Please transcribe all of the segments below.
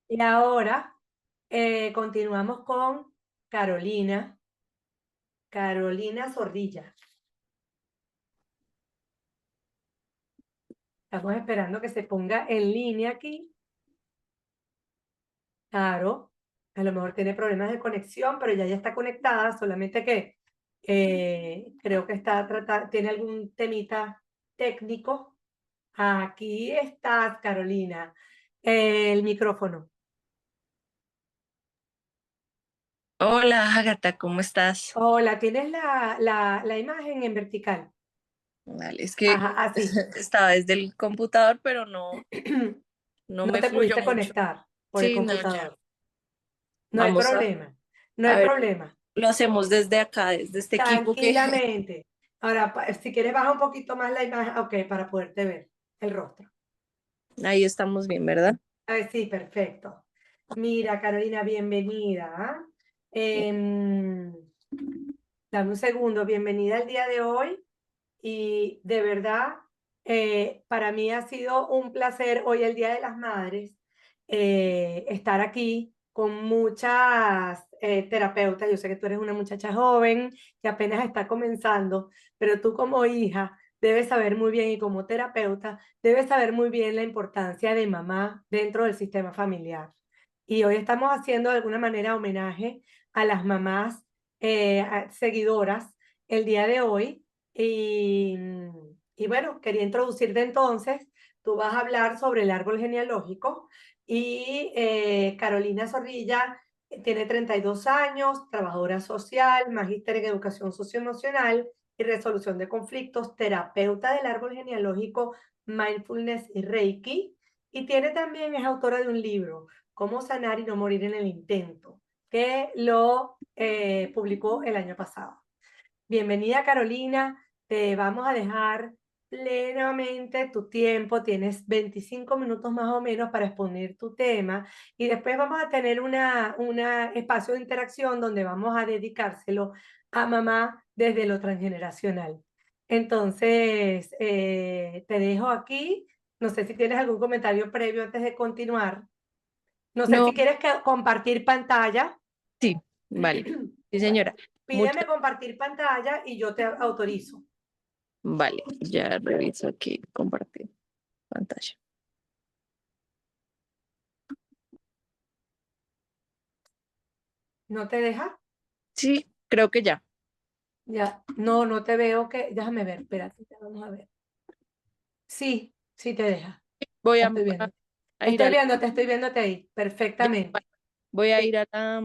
Y ahora continuamos con Carolina, Carolina Zorrilla. Estamos esperando que se ponga en línea aquí. Claro, a lo mejor tiene problemas de conexión, pero ya está conectada, solamente que creo que tiene algún temita técnico. Aquí estás, Carolina. El micrófono. Hola, Agatha, ¿cómo estás? Hola, tienes la imagen en vertical. Vale, es que Ajá, así. estaba desde el computador, pero no No me te fluyó pudiste mucho. conectar por el Sí, no, ya. computador. No hay Vamos problema. No a hay ver, problema. lo hacemos desde acá, desde este equipo que Tranquilamente. Ahora, si quieres, baja un poquito más la imagen. Ok, para poderte ver el rostro. ahí estamos bien, ¿verdad? A ver, sí, perfecto. Mira, Carolina, bienvenida. ¿Ah? Em, Dame un segundo. Bienvenida al día de hoy. Y de verdad, para mí ha sido un placer hoy, el Día de las Madres, estar aquí con muchas terapeutas. Yo sé que tú eres una muchacha joven que apenas está comenzando, pero tú como hija debes saber muy bien y como terapeuta debes saber muy bien la importancia de mamá dentro del sistema familiar. Y hoy estamos haciendo de alguna manera homenaje a las mamás seguidoras el día de hoy y, y bueno, quería introducirte entonces. Tú vas a hablar sobre el árbol genealógico y Carolina Zorrilla tiene 32 años, trabajadora social, magíster en educación socioemocional y resolución de conflictos, terapeuta del árbol genealógico, mindfulness y Reiki. Y tiene también, es autora de un libro, Cómo sanar y no morir en el intento, que lo publicó el año pasado. Bienvenida, Carolina. Te vamos a dejar plenamente tu tiempo. Tienes 25 minutos más o menos para exponer tu tema y después vamos a tener una espacio de interacción donde vamos a dedicárselo a mamá desde lo transgeneracional. Entonces, te dejo aquí. No sé si tienes algún comentario previo antes de continuar. No sé No, si quieres compartir pantalla. sí, vale. Sí, Bueno, señora. pídeme compartir pantalla y yo te autorizo. Vale, ya reviso aquí, compartir pantalla. ¿No te deja? Sí, creo que ya. Ya, no, no te veo que. Déjame ver, espérate, ya vamos a ver. Sí, sí te deja. Voy Ya a, estoy viendo. a ir Estoy viéndote ahí, ya, perfectamente. voy a ir a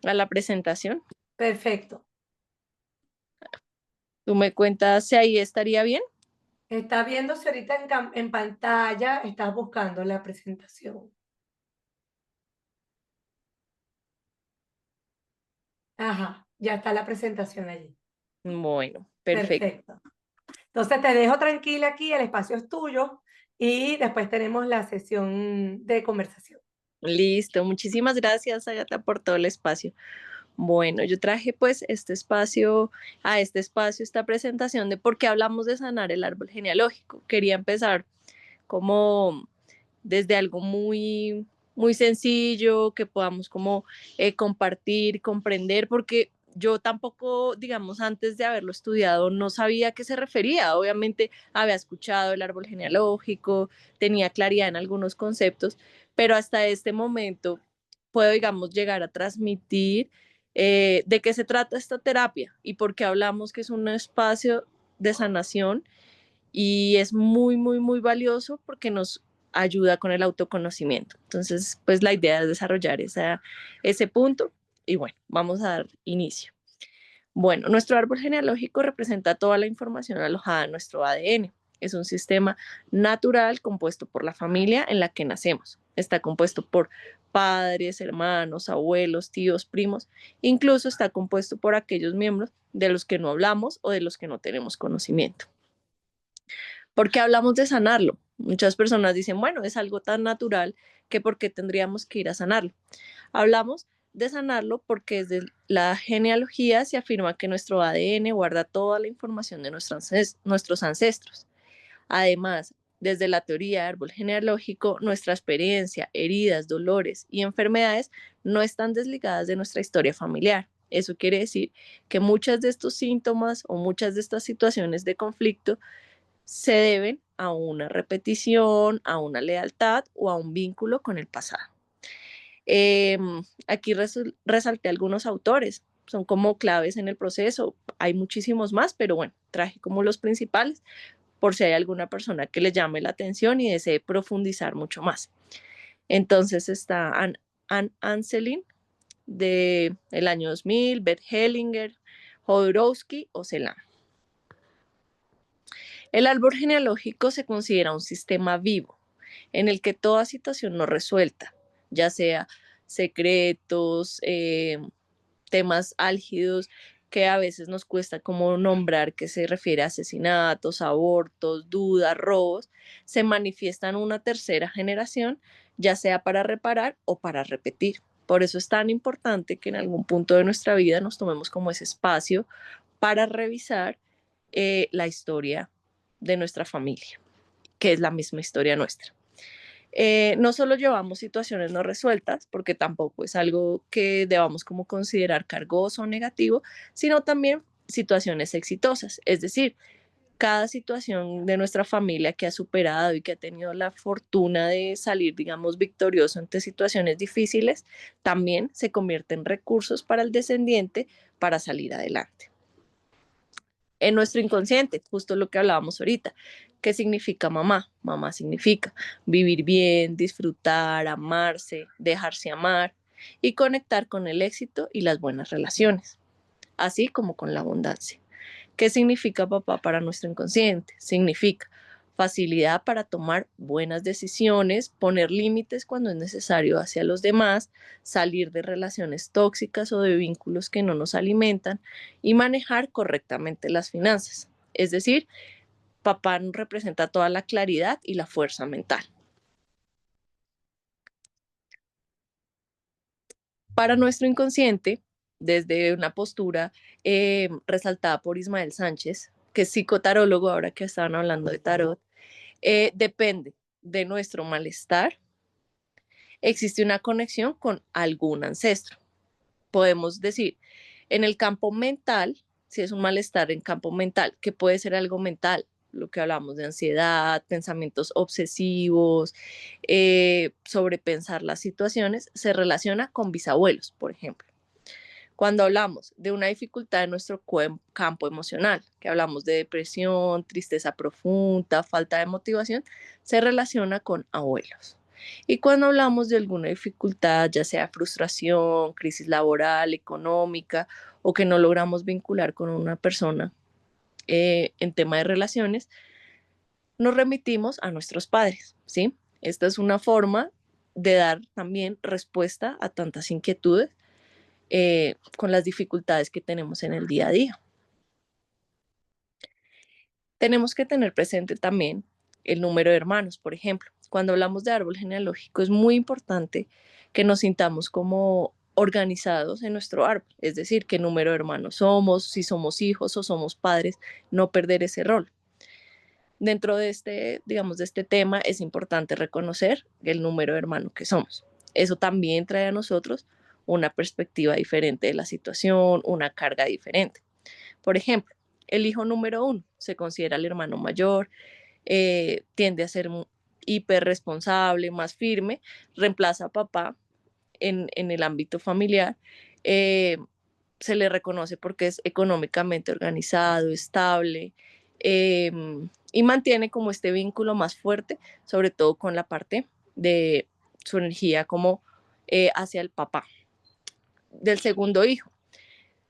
la presentación. Perfecto. Tú me cuentas si ahí estaría bien. Está viéndose ahorita en pantalla, estás buscando la presentación. Ajá, ya está la presentación allí. Bueno, perfecto. Perfecto. Entonces te dejo tranquila aquí, el espacio es tuyo y después tenemos la sesión de conversación. Listo, muchísimas gracias, Agatha, por todo el espacio. Bueno, yo traje pues este espacio, esta presentación de por qué hablamos de sanar el árbol genealógico. Quería empezar como desde algo muy sencillo, que podamos como compartir, comprender, porque yo tampoco, digamos, antes de haberlo estudiado, no sabía a qué se refería. Obviamente había escuchado el árbol genealógico, tenía claridad en algunos conceptos, pero hasta este momento puedo, digamos, llegar a transmitir de qué se trata esta terapia y por qué hablamos que es un espacio de sanación y es muy valioso porque nos ayuda con el autoconocimiento. Entonces, pues la idea es desarrollar ese punto y bueno, vamos a dar inicio. Bueno, nuestro árbol genealógico representa toda la información alojada en nuestro ADN. Es un sistema natural compuesto por la familia en la que nacemos. Está compuesto por padres, hermanos, abuelos, tíos, primos. Incluso está compuesto por aquellos miembros de los que no hablamos o de los que no tenemos conocimiento. ¿Por qué hablamos de sanarlo? Muchas personas dicen, bueno, es algo tan natural que ¿por qué tendríamos que ir a sanarlo? Hablamos de sanarlo porque desde la genealogía se afirma que nuestro ADN guarda toda la información de nuestros ancestros. Además, Desde la teoría de árbol genealógico, nuestra experiencia, heridas, dolores y enfermedades no están desligadas de nuestra historia familiar. Eso quiere decir que muchas de estos síntomas o muchas de estas situaciones de conflicto se deben a una repetición, a una lealtad o a un vínculo con el pasado. Aquí resalté algunos autores, son como claves en el proceso, hay muchísimos más, pero bueno, traje como los principales por si hay alguna persona que le llame la atención y desee profundizar mucho más. Entonces está Ann Anselin del año 2000, Bert Hellinger, Jodorowsky o Celan. El árbol genealógico se considera un sistema vivo en el que toda situación no resuelta, ya sea secretos, temas álgidos que a veces nos cuesta como nombrar, que se refiere a asesinatos, abortos, dudas, robos, se manifiestan en una tercera generación, ya sea para reparar o para repetir. Por eso es tan importante que en algún punto de nuestra vida nos tomemos como ese espacio para revisar la historia de nuestra familia, que es la misma historia nuestra. No solo llevamos situaciones no resueltas, porque tampoco es algo que debamos como considerar cargoso o negativo, sino también situaciones exitosas. Es decir, cada situación de nuestra familia que ha superado y que ha tenido la fortuna de salir, digamos, victorioso ante situaciones difíciles, también se convierte en recursos para el descendiente para salir adelante. En nuestro inconsciente, justo lo que hablábamos ahorita. ¿Qué significa mamá? Mamá significa vivir bien, disfrutar, amarse, dejarse amar y conectar con el éxito y las buenas relaciones, así como con la abundancia. ¿Qué significa papá para nuestro inconsciente? Significa facilidad para tomar buenas decisiones, poner límites cuando es necesario hacia los demás, salir de relaciones tóxicas o de vínculos que no nos alimentan y manejar correctamente las finanzas. Es decir, papá nos representa toda la claridad y la fuerza mental. Para nuestro inconsciente, desde una postura resaltada por Ismael Sánchez, que es psicotarólogo, ahora que estaban hablando de tarot, depende de nuestro malestar, existe una conexión con algún ancestro. Podemos decir, en el campo mental, si es un malestar en campo mental, que puede ser algo mental, lo que hablamos de ansiedad, pensamientos obsesivos, sobrepensar las situaciones, se relaciona con bisabuelos, por ejemplo. Cuando hablamos de una dificultad en nuestro campo emocional, que hablamos de depresión, tristeza profunda, falta de motivación, se relaciona con abuelos. Y cuando hablamos de alguna dificultad, ya sea frustración, crisis laboral, económica, o que no logramos vincular con una persona en tema de relaciones, nos remitimos a nuestros padres, ¿sí? Esta es una forma de dar también respuesta a tantas inquietudes con las dificultades que tenemos en el día a día. Tenemos que tener presente también el número de hermanos, por ejemplo. Cuando hablamos de árbol genealógico es muy importante que nos sintamos como organizados en nuestro árbol, es decir, qué número de hermanos somos, si somos hijos o somos padres, no perder ese rol. Dentro de este, digamos, de este tema es importante reconocer el número de hermanos que somos. Eso también trae a nosotros una perspectiva diferente de la situación, una carga diferente. Por ejemplo, el hijo número 1 se considera el hermano mayor, tiende a ser hiper responsable, más firme, reemplaza a papá en el ámbito familiar, se le reconoce porque es económicamente organizado, estable, eh, y mantiene como este vínculo más fuerte, sobre todo con la parte de su energía como hacia el papá. Del segundo hijo,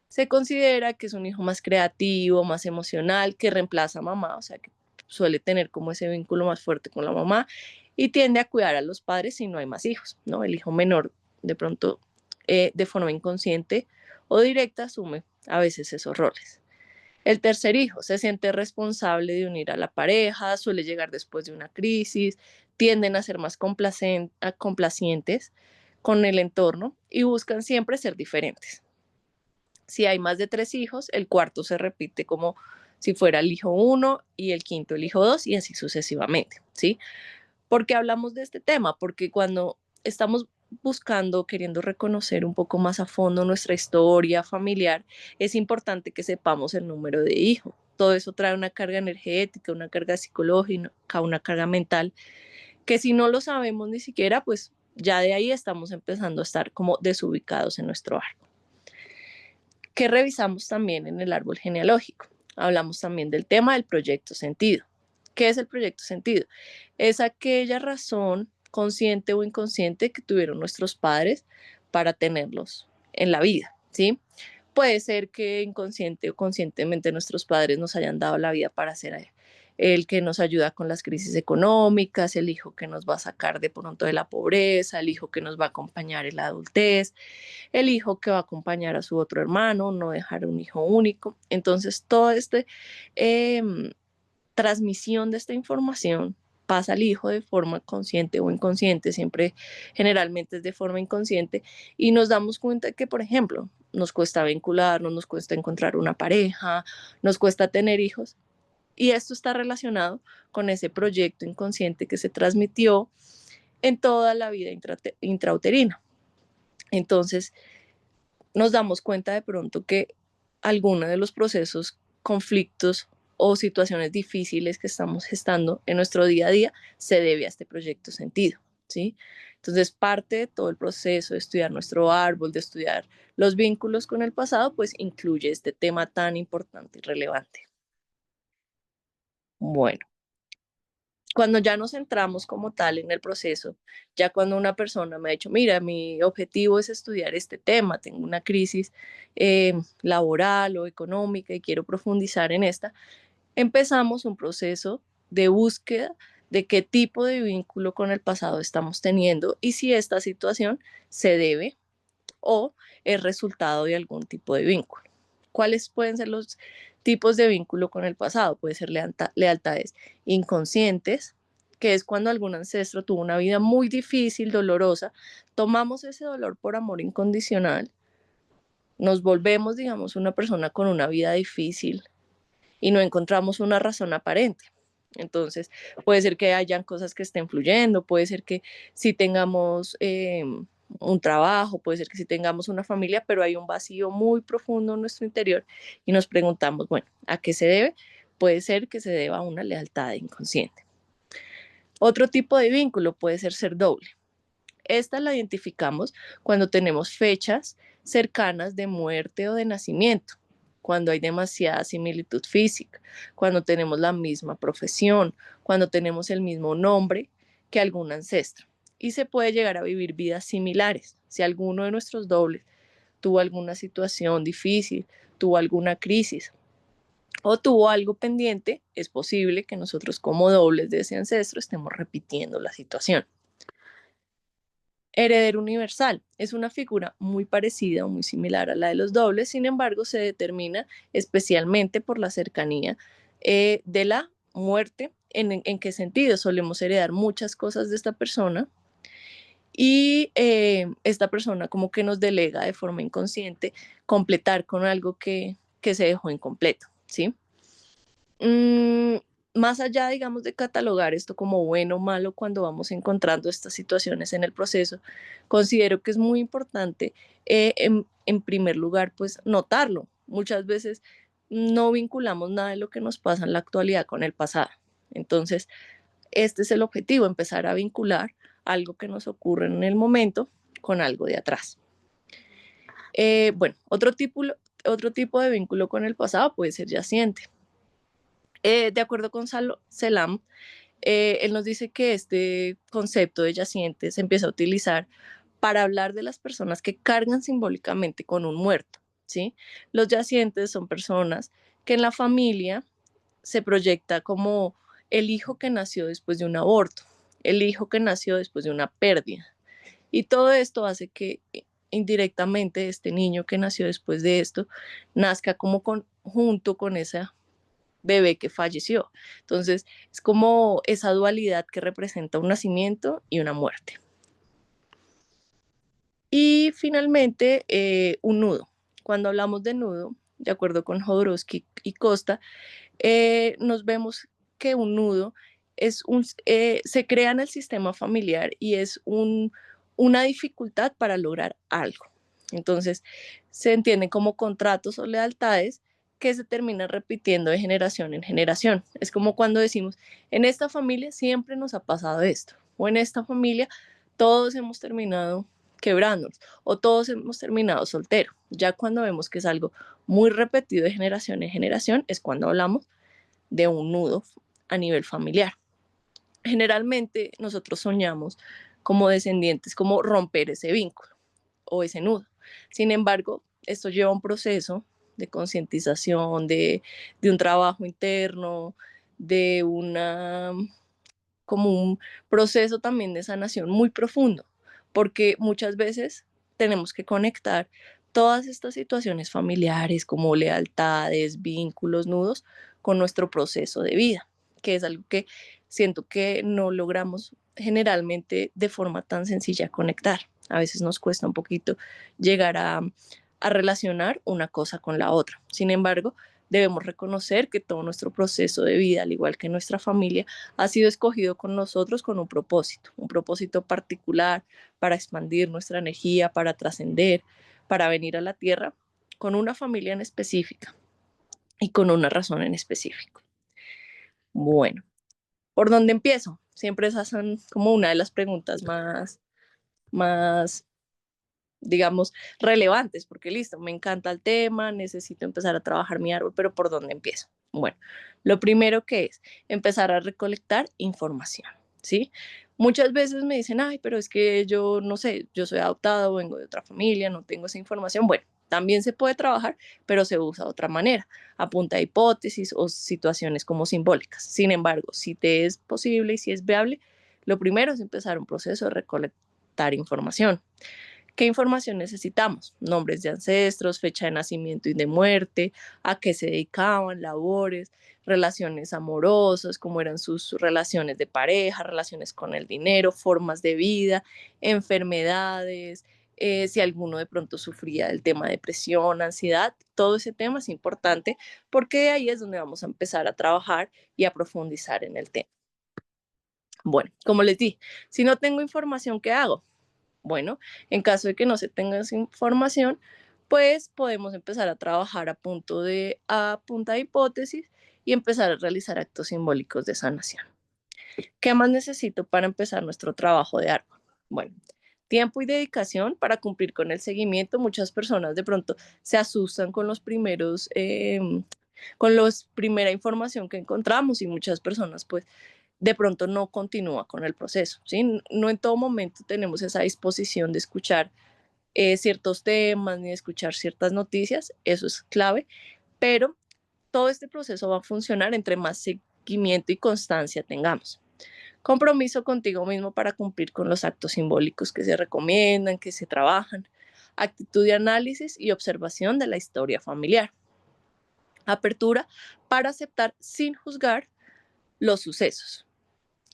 se considera que es un hijo más creativo, más emocional, que reemplaza a mamá, o sea, que suele tener como ese vínculo más fuerte con la mamá y tiende a cuidar a los padres si no hay más hijos, ¿no? El hijo menor de pronto de forma inconsciente o directa asume a veces esos roles. El tercer hijo se siente responsable de unir a la pareja, suele llegar después de una crisis, tienden a ser más complacientes con el entorno y buscan siempre ser diferentes. Si hay más de 3 hijos, el cuarto se repite como si fuera el hijo 1 y el quinto el hijo 2 y así sucesivamente, ¿sí? ¿Por qué hablamos de este tema? Porque cuando estamos buscando, queriendo reconocer un poco más a fondo nuestra historia familiar, es importante que sepamos el número de hijos. Todo eso trae una carga energética, una carga psicológica, una carga mental, que si no lo sabemos ni siquiera, pues ya de ahí estamos empezando a estar como desubicados en nuestro árbol. ¿Qué revisamos también en el árbol genealógico? Hablamos también del tema del proyecto sentido. ¿Qué es el proyecto sentido? Es aquella razón consciente o inconsciente que tuvieron nuestros padres para tenerlos en la vida, ¿sí? Puede ser que inconsciente o conscientemente nuestros padres nos hayan dado la vida para ser el que nos ayuda con las crisis económicas, el hijo que nos va a sacar de pronto de la pobreza, el hijo que nos va a acompañar en la adultez, el hijo que va a acompañar a su otro hermano, no dejar un hijo único. Entonces, toda esta transmisión de esta información pasa al hijo de forma consciente o inconsciente, siempre generalmente es de forma inconsciente, y nos damos cuenta que, por ejemplo, nos cuesta vincularnos, nos cuesta encontrar una pareja, nos cuesta tener hijos, y esto está relacionado con ese proyecto inconsciente que se transmitió en toda la vida intrauterina. Entonces, nos damos cuenta de pronto que alguno de los procesos, conflictos o situaciones difíciles que estamos gestando en nuestro día a día se debe a este proyecto sentido, ¿sí? Entonces, parte de todo el proceso de estudiar nuestro árbol, de estudiar los vínculos con el pasado, pues incluye este tema tan importante y relevante. Bueno, cuando ya nos centramos como tal en el proceso, ya cuando una persona me ha dicho, mira, mi objetivo es estudiar este tema, tengo una crisis laboral o económica y quiero profundizar en esta, empezamos un proceso de búsqueda de qué tipo de vínculo con el pasado estamos teniendo y si esta situación se debe o es resultado de algún tipo de vínculo. ¿Cuáles pueden ser los tipos de vínculo con el pasado? Puede ser lealtades inconscientes, que es cuando algún ancestro tuvo una vida muy difícil, dolorosa, tomamos ese dolor por amor incondicional, nos volvemos, digamos, una persona con una vida difícil y no encontramos una razón aparente. Entonces, puede ser que hayan cosas que estén fluyendo, puede ser que sí tengamos un trabajo, puede ser que sí tengamos una familia, pero hay un vacío muy profundo en nuestro interior y nos preguntamos, bueno, ¿a qué se debe? Puede ser que se deba a una lealtad inconsciente. Otro tipo de vínculo puede ser doble. Esta la identificamos cuando tenemos fechas cercanas de muerte o de nacimiento, cuando hay demasiada similitud física, cuando tenemos la misma profesión, cuando tenemos el mismo nombre que algún ancestro. Y se puede llegar a vivir vidas similares. Si alguno de nuestros dobles tuvo alguna situación difícil, tuvo alguna crisis o tuvo algo pendiente, es posible que nosotros como dobles de ese ancestro estemos repitiendo la situación. Heredero universal es una figura muy parecida o muy similar a la de los dobles, sin embargo se determina especialmente por la cercanía de la muerte. ¿En qué sentido? Solemos heredar muchas cosas de esta persona y esta persona como que nos delega de forma inconsciente completar con algo que se dejó incompleto, ¿sí? Mm, Más allá, digamos, de catalogar esto como bueno o malo cuando vamos encontrando estas situaciones en el proceso, considero que es muy importante, en primer lugar, pues notarlo. Muchas veces no vinculamos nada de lo que nos pasa en la actualidad con el pasado. Entonces, este es el objetivo, empezar a vincular algo que nos ocurre en el momento con algo de atrás. Bueno, otro tipo de vínculo con el pasado puede ser yaciente. De acuerdo con Selam, él nos dice que este concepto de yaciente se empieza a utilizar para hablar de las personas que cargan simbólicamente con un muerto, ¿sí? Los yacientes son personas que en la familia se proyecta como el hijo que nació después de un aborto, el hijo que nació después de una pérdida. Y todo esto hace que indirectamente este niño que nació después de esto nazca como junto con esa bebé que falleció. Entonces, es como esa dualidad que representa un nacimiento y una muerte. Y finalmente, un nudo. Cuando hablamos de nudo, de acuerdo con Jodorowsky y Costa, nos vemos que un nudo se crea en el sistema familiar y es una dificultad para lograr algo. Entonces, se entienden como contratos o lealtades que se terminan repitiendo de generación en generación. Es como cuando decimos, en esta familia siempre nos ha pasado esto, o en esta familia todos hemos terminado quebrándonos, o todos hemos terminado solteros. Ya cuando vemos que es algo muy repetido de generación en generación, es cuando hablamos de un nudo a nivel familiar. Generalmente nosotros soñamos como descendientes, como romper ese vínculo o ese nudo. Sin embargo, esto lleva un proceso de concientización, de un trabajo interno, de una como un proceso también de sanación muy profundo, porque muchas veces tenemos que conectar todas estas situaciones familiares como lealtades, vínculos, nudos, con nuestro proceso de vida, que es algo que siento que no logramos generalmente de forma tan sencilla conectar. A veces nos cuesta un poquito llegar a relacionar una cosa con la otra. Sin embargo, debemos reconocer que todo nuestro proceso de vida, al igual que nuestra familia, ha sido escogido con nosotros con un propósito particular para expandir nuestra energía, para trascender, para venir a la tierra con una familia en específica y con una razón en específico. Bueno, ¿por dónde empiezo? Siempre esas son como una de las preguntas más digamos, relevantes, porque listo, me encanta el tema, necesito empezar a trabajar mi árbol, pero ¿por dónde empiezo? Bueno, lo primero que es empezar a recolectar información, ¿sí? Muchas veces me dicen, ay, pero es que yo no sé, yo soy adoptado, vengo de otra familia, no tengo esa información. Bueno, también se puede trabajar, pero se usa de otra manera, a punta de hipótesis o situaciones como simbólicas. Sin embargo, si te es posible y si es viable, lo primero es empezar un proceso de recolectar información. ¿Qué información necesitamos? Nombres de ancestros, fecha de nacimiento y de muerte, a qué se dedicaban, labores, relaciones amorosas, cómo eran sus relaciones de pareja, relaciones con el dinero, formas de vida, enfermedades, si alguno de pronto sufría del tema de depresión, ansiedad, todo ese tema es importante porque ahí es donde vamos a empezar a trabajar y a profundizar en el tema. Bueno, como les dije, si no tengo información, ¿qué hago? Bueno, en caso de que no se tenga esa información, pues podemos empezar a trabajar a punta de hipótesis y empezar a realizar actos simbólicos de sanación. ¿Qué más necesito para empezar nuestro trabajo de árbol? Bueno, tiempo y dedicación para cumplir con el seguimiento. Muchas personas de pronto se asustan con con la primera información que encontramos y muchas personas pues de pronto no continúa con el proceso, ¿sí? No en todo momento tenemos esa disposición de escuchar ciertos temas ni de escuchar ciertas noticias, eso es clave, pero todo este proceso va a funcionar entre más seguimiento y constancia tengamos. Compromiso contigo mismo para cumplir con los actos simbólicos que se recomiendan, que se trabajan. Actitud de análisis y observación de la historia familiar. Apertura para aceptar sin juzgar los sucesos.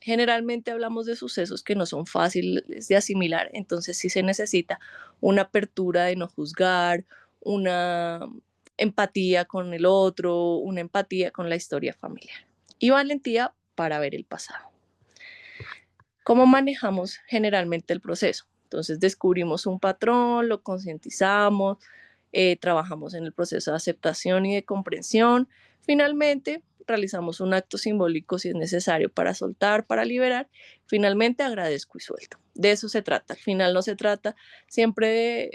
Generalmente hablamos de sucesos que no son fáciles de asimilar, entonces sí se necesita una apertura de no juzgar, una empatía con el otro, una empatía con la historia familiar y valentía para ver el pasado. ¿Cómo manejamos generalmente el proceso? Entonces descubrimos un patrón, lo concientizamos, trabajamos en el proceso de aceptación y de comprensión. Finalmente, realizamos un acto simbólico si es necesario para soltar, para liberar. Finalmente, agradezco y suelto. De eso se trata. Al final no se trata siempre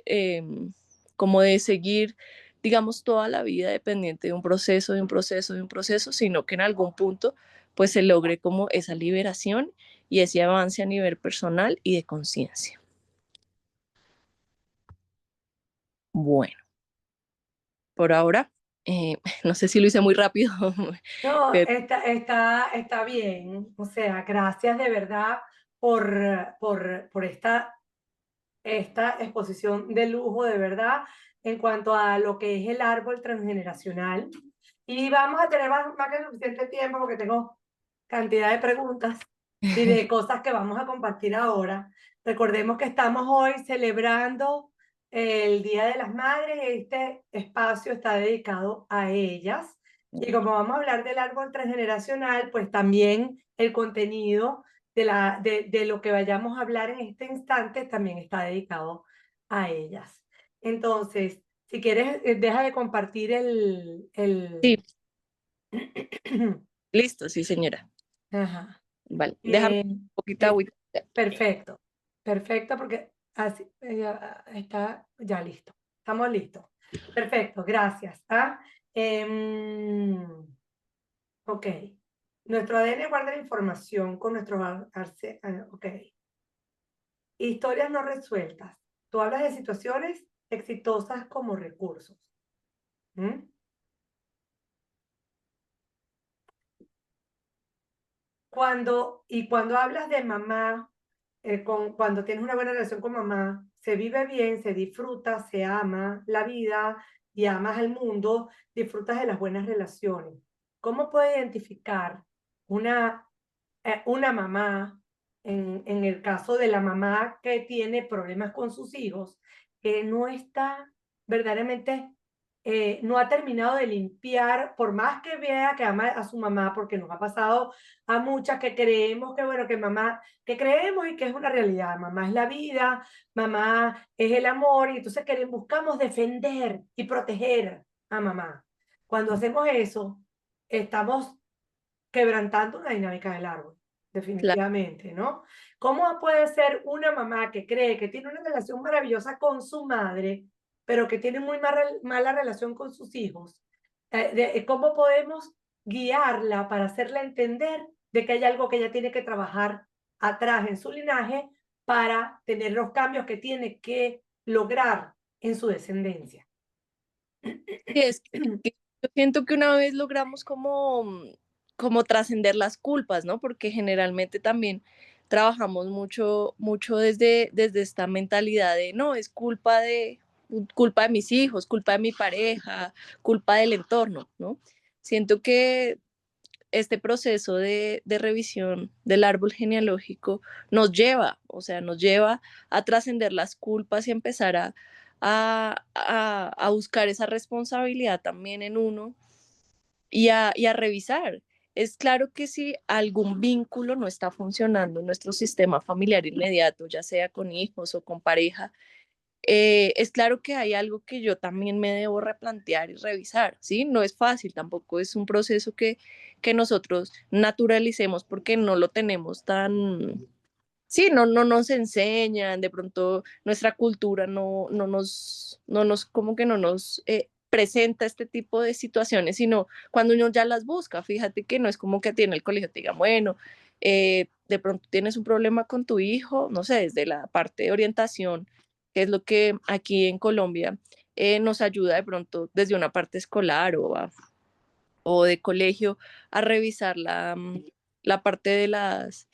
como de seguir, digamos, toda la vida dependiente de un proceso, de un proceso, de un proceso, sino que en algún punto pues se logre como esa liberación y ese avance a nivel personal y de conciencia. Bueno, por ahora, no sé si lo hice muy rápido, No, pero está bien. O sea, gracias de verdad por esta exposición de lujo, de verdad, en cuanto a lo que es el árbol transgeneracional. Y vamos a tener más que suficiente tiempo porque tengo cantidad de preguntas y de cosas que vamos a compartir ahora. Recordemos que estamos hoy celebrando el Día de las Madres. Este espacio está dedicado a ellas. Y como vamos a hablar del árbol transgeneracional, pues también el contenido de lo que vayamos a hablar en este instante también está dedicado a ellas. Entonces, si quieres, deja de compartir Sí, el... listo, sí, señora. Ajá. Vale, déjame Eh, un poquito de eh, agüita. perfecto, perfecto, porque así está ya listo. Estamos listos. Perfecto, gracias. Ok. Nuestro ADN guarda la información con nuestros ok. Historias no resueltas. Tú hablas de situaciones exitosas como recursos. ¿Mm? Cuando hablas de mamá, cuando tienes una buena relación con mamá, se vive bien, se disfruta, se ama la vida y amas al mundo, disfrutas de las buenas relaciones. ¿Cómo puedes identificar una mamá, en el caso de la mamá que tiene problemas con sus hijos, que no está verdaderamente, no ha terminado de limpiar, por más que vea que ama a su mamá, porque nos ha pasado a muchas que creemos que, bueno, que mamá, que creemos y que es una realidad, mamá es la vida, mamá es el amor, y entonces buscamos defender y proteger a mamá. Cuando hacemos eso, estamos quebrantando una dinámica del árbol, Claro, definitivamente, ¿no? ¿Cómo puede ser una mamá que cree que tiene una relación maravillosa con su madre, pero que tiene muy mala relación con sus hijos? ¿Cómo podemos guiarla para hacerla entender de que hay algo que ella tiene que trabajar atrás en su linaje para tener los cambios que tiene que lograr en su descendencia? sí, es que yo siento que una vez logramos como trascender las culpas, ¿no? Porque generalmente también trabajamos mucho desde esta mentalidad de, no, es culpa de mis hijos, culpa de mi pareja, culpa del entorno, ¿no? Siento que este proceso de revisión del árbol genealógico nos lleva, o sea, nos lleva a trascender las culpas y empezar a buscar esa responsabilidad también en uno y a revisar. Es claro que si algún vínculo no está funcionando en nuestro sistema familiar inmediato, ya sea con hijos o con pareja, es claro que hay algo que yo también me debo replantear y revisar, ¿sí? No es fácil, tampoco es un proceso que nosotros naturalicemos porque no lo tenemos tan, sí, no nos enseñan, de pronto nuestra cultura no nos como que no nos presenta este tipo de situaciones, sino cuando uno ya las busca, fíjate que no es como que a ti en el colegio te digan, bueno, de pronto tienes un problema con tu hijo, no sé, desde la parte de orientación, que es lo que aquí en Colombia nos ayuda de pronto desde una parte escolar o de colegio a revisar la parte de las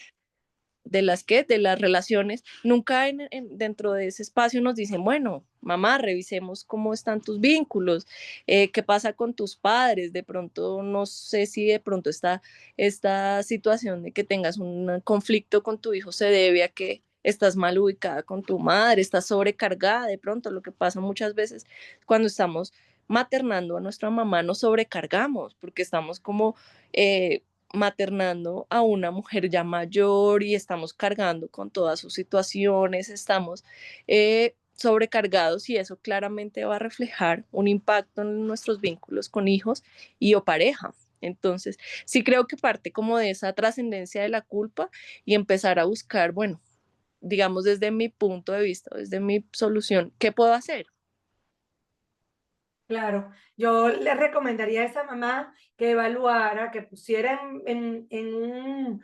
relaciones, nunca dentro de ese espacio nos dicen, bueno, mamá, revisemos cómo están tus vínculos, qué pasa con tus padres, de pronto no sé si de pronto esta situación de que tengas un conflicto con tu hijo se debe a que estás mal ubicada con tu madre, estás sobrecargada, de pronto lo que pasa muchas veces cuando estamos maternando a nuestra mamá nos sobrecargamos porque estamos como maternando a una mujer ya mayor y estamos cargando con todas sus situaciones, estamos sobrecargados y eso claramente va a reflejar un impacto en nuestros vínculos con hijos y o pareja. Entonces, sí creo que parte como de esa trascendencia de la culpa y empezar a buscar, bueno, digamos desde mi punto de vista, desde mi solución, ¿qué puedo hacer? Claro, yo le recomendaría a esa mamá que evaluara, que pusiera en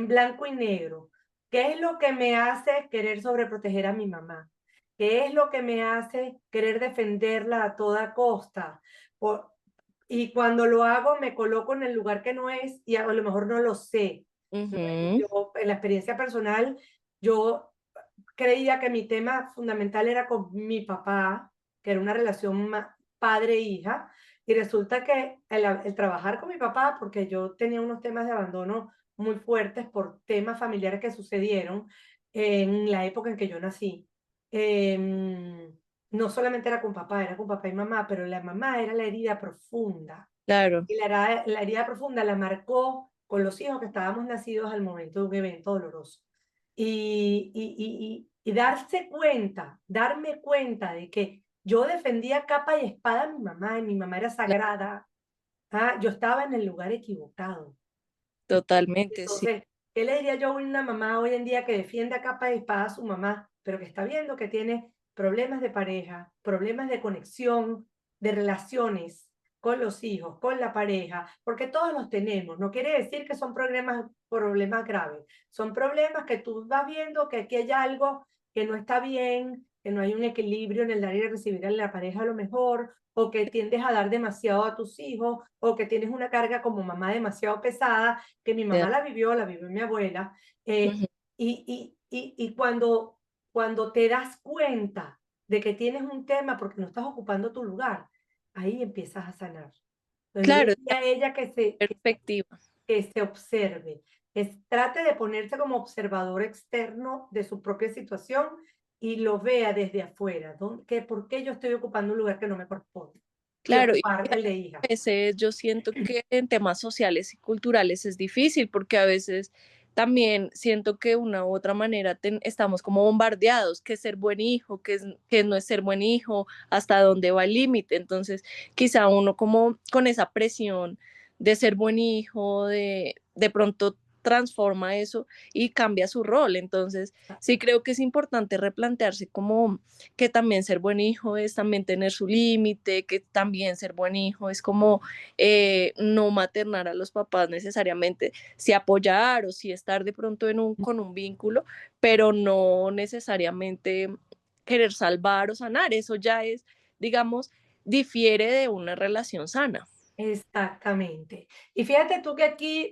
blanco y negro, ¿qué es lo que me hace querer sobreproteger a mi mamá? ¿Qué es lo que me hace querer defenderla a toda costa? Por- y cuando lo hago, me coloco en el lugar que no es y a lo mejor no lo sé. Ujú, Yo, en la experiencia personal, yo creía que mi tema fundamental era con mi papá, que era una relación padre-hija, y resulta que el trabajar con mi papá, porque yo tenía unos temas de abandono muy fuertes por temas familiares que sucedieron en la época en que yo nací. No solamente era con papá y mamá, pero la mamá era la herida profunda. claro, Y la herida profunda la marcó con los hijos que estábamos nacidos al momento de un evento doloroso. Y darme cuenta de que yo defendía capa y espada a mi mamá, y mi mamá era sagrada, yo estaba en el lugar equivocado. totalmente, sí. Entonces, ¿qué le diría yo a una mamá hoy en día que defiende a capa y espada a su mamá, pero que está viendo que tiene problemas de pareja, problemas de conexión, de relaciones con los hijos, con la pareja, porque todos los tenemos? No quiere decir que son problemas graves, son problemas que tú vas viendo que aquí hay algo que no está bien, que no hay un equilibrio en el dar y recibir en la pareja a lo mejor, o que tiendes a dar demasiado a tus hijos, o que tienes una carga como mamá demasiado pesada, que mi mamá la vivió mi abuela, Ujú. y cuando te das cuenta de que tienes un tema porque no estás ocupando tu lugar, ahí empiezas a sanar. Entonces yo le Claro, diría a ella perspectiva. que se observe, trate de ponerse como observador externo de su propia situación y lo vea desde afuera, ¿por qué yo estoy ocupando un lugar que no me corresponde? Y Claro, y ocupar fíjate el de que a hija. veces yo siento que en temas sociales y culturales es difícil porque a veces también siento que de una u otra manera estamos como bombardeados, que ser buen hijo, que no es ser buen hijo, hasta dónde va el límite. Entonces, quizá uno como con esa presión de ser buen hijo, de pronto transforma eso y cambia su rol. Entonces, sí creo que es importante replantearse como que también ser buen hijo es también tener su límite, que también ser buen hijo es como no maternar a los papás necesariamente, sí apoyar o sí estar de pronto con un vínculo, pero no necesariamente querer salvar o sanar. Eso ya es, digamos, difiere de una relación sana. Exactamente. Y fíjate tú que aquí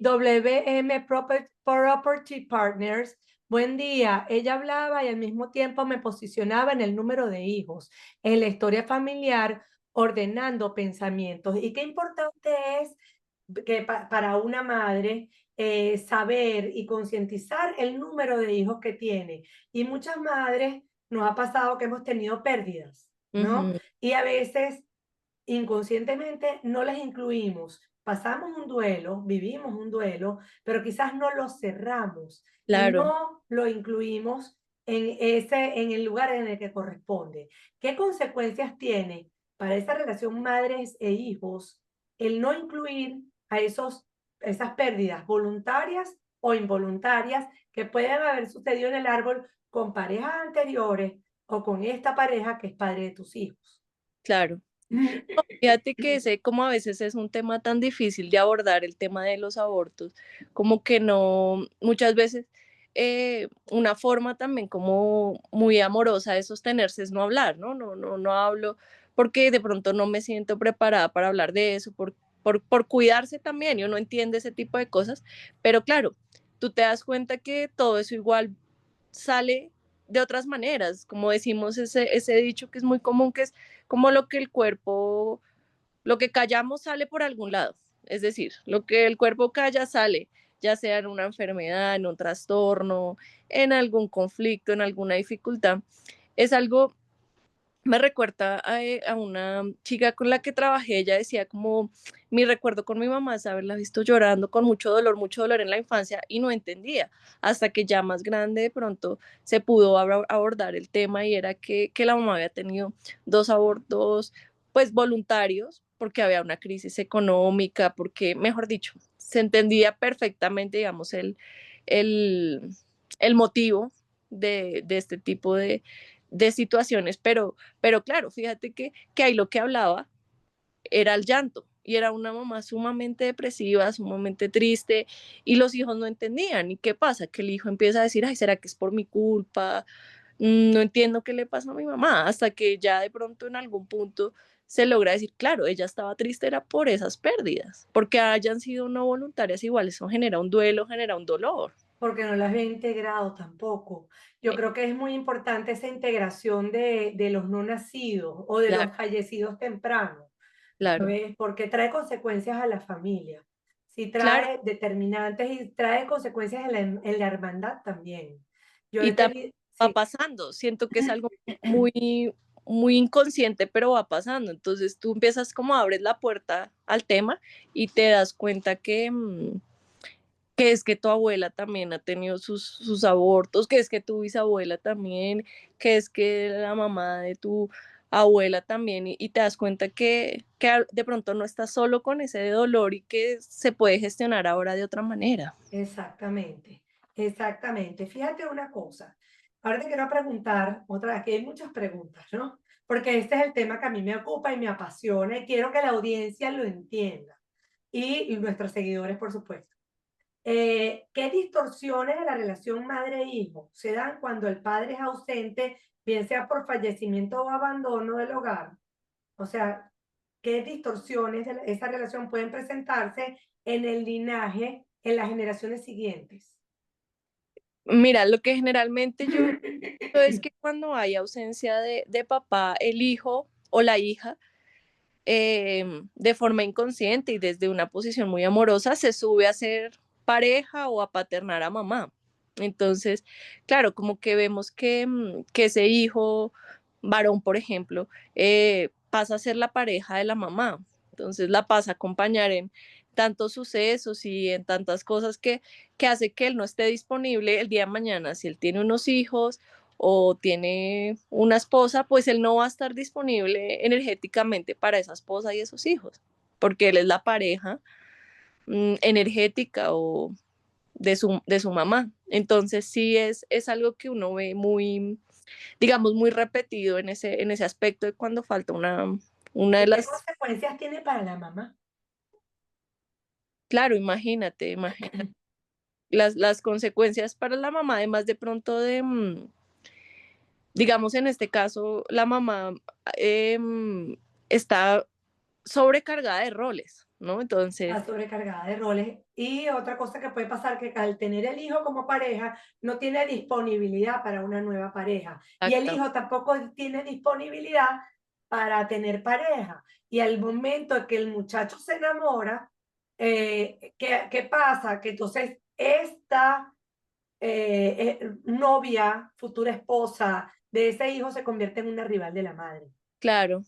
Property Partners, buen día, ella hablaba y al mismo tiempo me posicionaba en el número de hijos, en la historia familiar, ordenando pensamientos. Y qué importante es que para una madre saber y concientizar el número de hijos que tiene. Y muchas madres nos ha pasado que hemos tenido pérdidas, ¿no? Ujú, Y a veces inconscientemente no les incluimos. Pasamos un duelo, vivimos un duelo, pero quizás no lo cerramos y claro, no lo incluimos en el lugar en el que corresponde. ¿Qué consecuencias tiene para esa relación madres e hijos el no incluir a esas pérdidas voluntarias o involuntarias que pueden haber sucedido en el árbol con parejas anteriores o con esta pareja que es padre de tus hijos? claro. No, fíjate que ese, como a veces es un tema tan difícil de abordar, el tema de los abortos, como que no, muchas veces una forma también como muy amorosa de sostenerse es no hablar, ¿no? No hablo porque de pronto no me siento preparada para hablar de eso, por cuidarse también, y uno entiende ese tipo de cosas, pero claro, tú te das cuenta que todo eso igual sale de otras maneras, como decimos ese dicho que es muy común, que es como lo que el cuerpo, lo que callamos sale por algún lado, es decir, lo que el cuerpo calla sale, ya sea en una enfermedad, en un trastorno, en algún conflicto, en alguna dificultad. Es algo, me recuerda a una chica con la que trabajé, ella decía como, mi recuerdo con mi mamá es haberla visto llorando con mucho dolor en la infancia y no entendía, hasta que ya más grande de pronto se pudo abordar el tema y era que la mamá había tenido dos abortos pues voluntarios porque había una crisis económica, porque mejor dicho, se entendía perfectamente, digamos, el, el motivo de este tipo de situaciones, pero claro, fíjate que ahí lo que hablaba era el llanto y era una mamá sumamente depresiva, sumamente triste y los hijos no entendían. ¿Y qué pasa? Que el hijo empieza a decir, ay, ¿será que es por mi culpa? No entiendo qué le pasa a mi mamá, hasta que ya de pronto en algún punto se logra decir, claro, ella estaba triste, era por esas pérdidas, porque hayan sido no voluntarias, igual eso genera un duelo, genera un dolor. Porque no las había integrado tampoco. Yo creo que es muy importante esa integración de los no nacidos o de Claro, los fallecidos tempranos, claro, ¿sabes? Porque trae consecuencias a la familia. Sí claro. trae determinantes y trae consecuencias en la hermandad también. Yo Y he también tenido, va sí. pasando, siento que es algo muy, muy inconsciente, pero va pasando. Entonces tú empiezas como abres la puerta al tema y te das cuenta que es que tu abuela también ha tenido sus abortos, que es que tu bisabuela también, que es que la mamá de tu abuela también, y te das cuenta que de pronto no estás solo con ese dolor y que se puede gestionar ahora de otra manera. Exactamente, exactamente. Fíjate una cosa. Ahora te quiero preguntar otra vez, que hay muchas preguntas, ¿no? Porque este es el tema que a mí me ocupa y me apasiona y quiero que la audiencia lo entienda. Y nuestros seguidores, por supuesto. ¿Qué distorsiones de la relación madre-hijo se dan cuando el padre es ausente, bien sea por fallecimiento o abandono del hogar? O sea, ¿qué distorsiones de esa relación pueden presentarse en el linaje en las generaciones siguientes? Mira, lo que generalmente yo veo es que cuando hay ausencia de papá, el hijo o la hija, de forma inconsciente y desde una posición muy amorosa, se sube a ser pareja o a paternar a mamá. Entonces, claro, como que vemos que ese hijo varón, por ejemplo, pasa a ser la pareja de la mamá. Entonces la pasa a acompañar en tantos sucesos y en tantas cosas que hace que él no esté disponible el día de mañana. Si él tiene unos hijos o tiene una esposa, pues él no va a estar disponible energéticamente para esa esposa y esos hijos, porque él es la pareja energética o de su mamá. Entonces sí es algo que uno ve muy, digamos, muy repetido en ese aspecto de cuando falta una de ¿Y qué las, consecuencias tiene para la mamá? claro, imagínate las consecuencias para la mamá, además de pronto digamos, en este caso, la mamá está sobrecargada de roles, ¿no? Está Entonces, sobrecargada de roles. Y otra cosa que puede pasar, que al tener el hijo como pareja, no tiene disponibilidad para una nueva pareja. Y el exacta, hijo tampoco tiene disponibilidad para tener pareja. Y al momento en que el muchacho se enamora, ¿qué pasa? Que entonces esta novia, futura esposa de ese hijo se convierte en una rival de la madre. claro,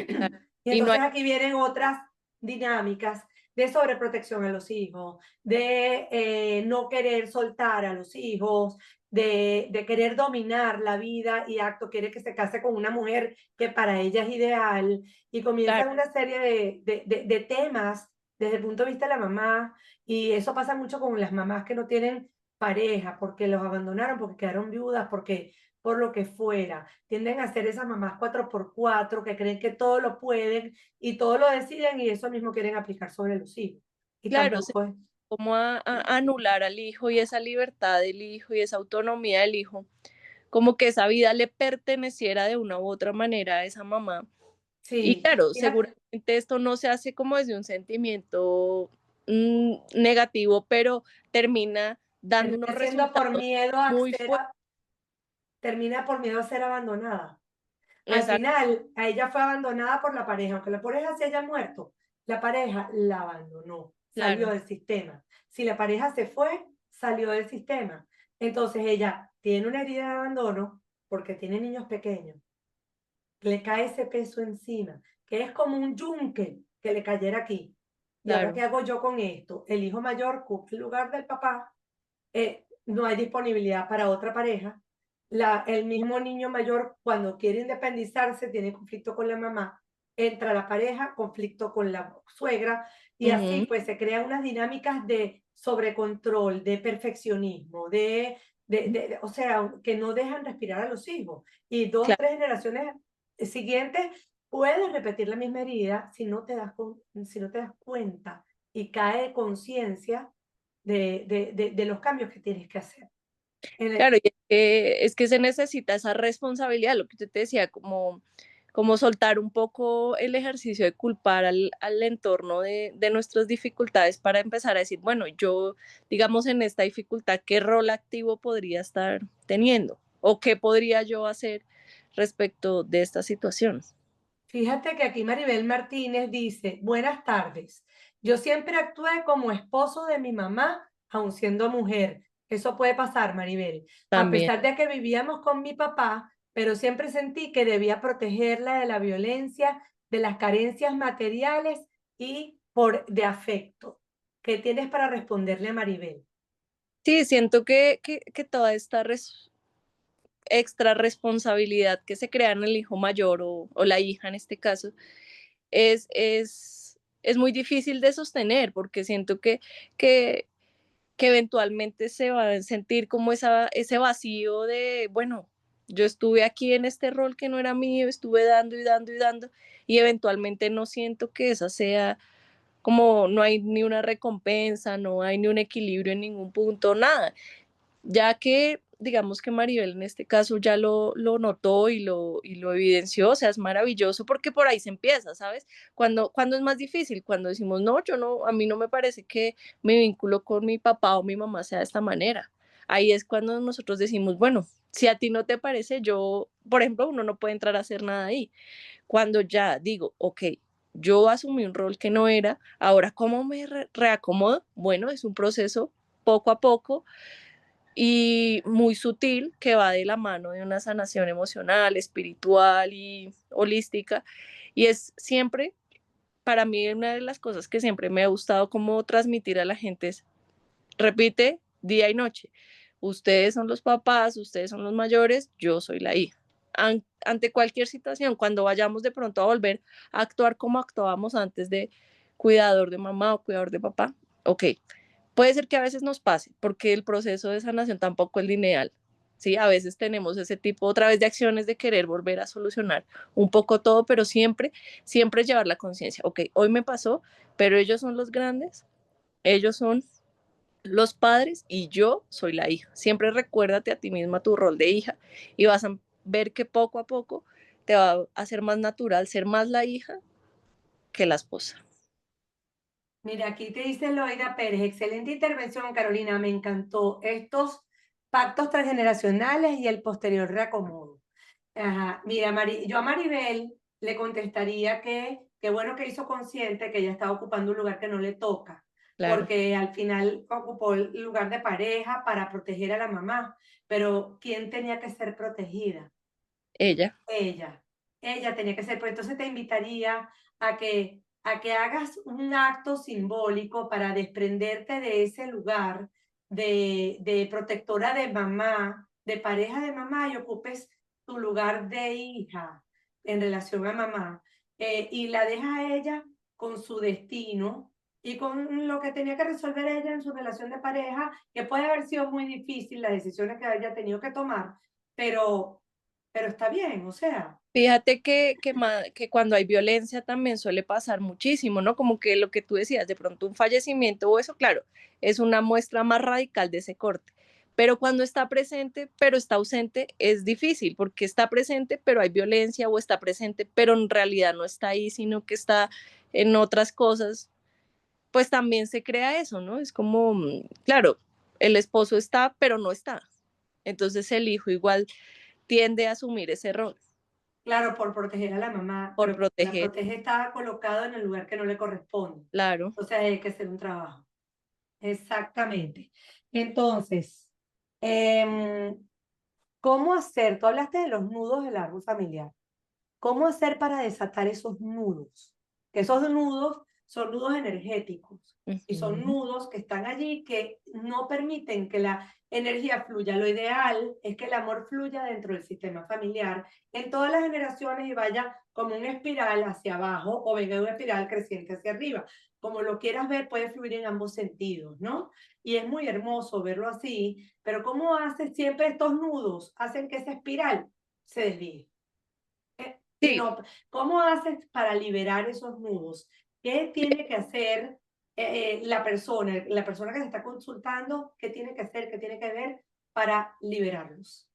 claro. Y Y no hay, entonces aquí vienen otras dinámicas de sobreprotección a los hijos, de no querer soltar a los hijos, de querer dominar la vida y acto, quiere que se case con una mujer que para ella es ideal, y claro, comienzan una serie de temas desde el punto de vista de la mamá, y eso pasa mucho con las mamás que no tienen pareja, porque los abandonaron, porque quedaron viudas, porque por lo que fuera. Tienden a ser esas mamás 4x4 que creen que todo lo pueden y todo lo deciden y eso mismo quieren aplicar sobre los hijos. Y claro, se tampoco es. como a anular al hijo y esa libertad del hijo y esa autonomía del hijo, como que esa vida le perteneciera de una u otra manera a esa mamá. Y Sí, claro, fíjate, seguramente esto no se hace como desde un sentimiento negativo, pero termina dando unos termina siendo por resultados miedo a muy ser, fuertes. termina por miedo a ser abandonada. Al Exacto, final, a ella fue abandonada por la pareja, aunque la pareja se haya muerto, la pareja la abandonó, salió claro, del sistema. Si la pareja se fue, salió del sistema. Entonces ella tiene una herida de abandono porque tiene niños pequeños, le cae ese peso encima, que es como un yunque que le cayera aquí. ¿Y ahora claro, qué hago yo con esto? El hijo mayor ocupa el lugar del papá, no hay disponibilidad para otra pareja. El mismo niño mayor, cuando quiere independizarse, tiene conflicto con la mamá, entra la pareja, conflicto con la suegra, y así ujú, pues se crean unas dinámicas de sobrecontrol, de perfeccionismo, o sea, que no dejan respirar a los hijos. Y dos, claro. tres generaciones siguientes puedes repetir la misma herida si no te das cuenta y cae conciencia de los cambios que tienes que hacer. Claro, y es que se necesita esa responsabilidad, lo que yo te decía, como soltar un poco el ejercicio de culpar al entorno de nuestras dificultades para empezar a decir, bueno, yo, digamos, en esta dificultad, ¿qué rol activo podría estar teniendo? ¿O qué podría yo hacer respecto de esta situación? Fíjate que aquí Maribel Martínez dice, buenas tardes, yo siempre actué como esposo de mi mamá, aun siendo mujer. Eso puede pasar, Maribel. A También, pesar de que vivíamos con mi papá, pero siempre sentí que debía protegerla de la violencia, de las carencias materiales y de afecto. ¿Qué tienes para responderle a Maribel? Sí, siento que toda esta extra responsabilidad que se crea en el hijo mayor o la hija en este caso es muy difícil de sostener porque siento que, que eventualmente se va a sentir como ese vacío de, bueno, yo estuve aquí en este rol que no era mío, estuve dando y dando y dando y eventualmente no siento que esa sea como no hay ni una recompensa, no hay ni un equilibrio en ningún punto, nada. Ya que digamos que Maribel en este caso ya lo notó y lo evidenció, o sea, es maravilloso porque por ahí se empieza, ¿sabes? Cuando es más difícil, cuando decimos, no, yo no, a mí no me parece que mi vínculo con mi papá o mi mamá sea de esta manera. Ahí es cuando nosotros decimos, bueno, si a ti no te parece, yo, por ejemplo, uno no puede entrar a hacer nada ahí. Cuando ya digo, ok, yo asumí un rol que no era, ahora ¿cómo me reacomodo? Bueno, es un proceso poco a poco y muy sutil que va de la mano de una sanación emocional, espiritual y holística. Y es siempre, para mí, una de las cosas que siempre me ha gustado como transmitir a la gente es, repite día y noche, ustedes son los papás, ustedes son los mayores, yo soy la hija. Ante cualquier situación, cuando vayamos de pronto a volver a actuar como actuábamos antes de cuidador de mamá o cuidador de papá, ok, puede ser que a veces nos pase, porque el proceso de sanación tampoco es lineal. Sí, a veces tenemos ese tipo otra vez de acciones de querer volver a solucionar un poco todo, pero siempre, siempre llevar la conciencia. Ok, hoy me pasó, pero ellos son los grandes, ellos son los padres y yo soy la hija. Siempre recuérdate a ti misma tu rol de hija y vas a ver que poco a poco te va a hacer más natural ser más la hija que la esposa. Mira, aquí te dice Loida Pérez, excelente intervención, Carolina, me encantó. Estos pactos transgeneracionales y el posterior reacomodo. Ajá. Mira, yo a Maribel le contestaría que qué bueno que hizo consciente que ella estaba ocupando un lugar que no le toca, Claro, porque al final ocupó el lugar de pareja para proteger a la mamá, pero ¿quién tenía que ser protegida? ella. Ella, ella tenía que ser, pues entonces te invitaría a que hagas un acto simbólico para desprenderte de ese lugar de protectora de mamá, de pareja de mamá y ocupes tu lugar de hija en relación a mamá y la dejas a ella con su destino y con lo que tenía que resolver ella en su relación de pareja, que puede haber sido muy difícil las decisiones que haya tenido que tomar, pero está bien, o sea, Fíjate que cuando hay violencia también suele pasar muchísimo, ¿no? Como que lo que tú decías, de pronto un fallecimiento o eso, claro, es una muestra más radical de ese corte. Pero cuando está presente, pero está ausente, es difícil, porque está presente, pero hay violencia, o está presente, pero en realidad no está ahí, sino que está en otras cosas, pues también se crea eso, ¿no? Es como, claro, el esposo está, pero no está. Entonces el hijo igual tiende a asumir ese rol claro, por proteger a la mamá, por pero la proteger. protege está colocado en el lugar que no le corresponde. Claro. O sea, hay que hacer un trabajo. Exactamente. Entonces, em, ¿cómo hacer? Tú hablaste de los nudos del árbol familiar. ¿Cómo hacer para desatar esos nudos? Que esos nudos son nudos energéticos y son Ujú. nudos que están allí que no permiten que la energía fluya. Lo ideal es que el amor fluya dentro del sistema familiar en todas las generaciones y vaya como una espiral hacia abajo o venga una espiral creciente hacia arriba. Como lo quieras ver, puede fluir en ambos sentidos, ¿no? Y es muy hermoso verlo así, pero ¿cómo hace siempre estos nudos? Hacen que esa espiral se desvíe. Y Sí, no, ¿cómo haces para liberar esos nudos? ¿Qué tiene que hacer la persona que se está consultando? ¿Qué tiene que hacer? ¿Qué tiene que ver para liberarlos?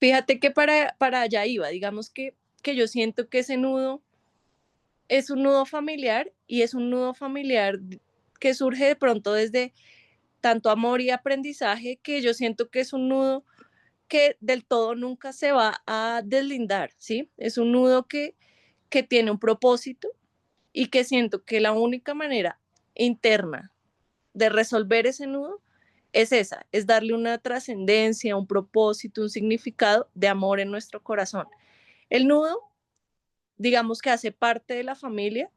fíjate que para allá iba, digamos que yo siento que ese nudo es un nudo familiar y es un nudo familiar que surge de pronto desde tanto amor y aprendizaje que yo siento que es un nudo que del todo nunca se va a deslindar, ¿sí? Es un nudo que tiene un propósito y que siento que la única manera interna de resolver ese nudo es esa, es darle una trascendencia, un propósito, un significado de amor en nuestro corazón. El nudo, digamos que hace parte de la familia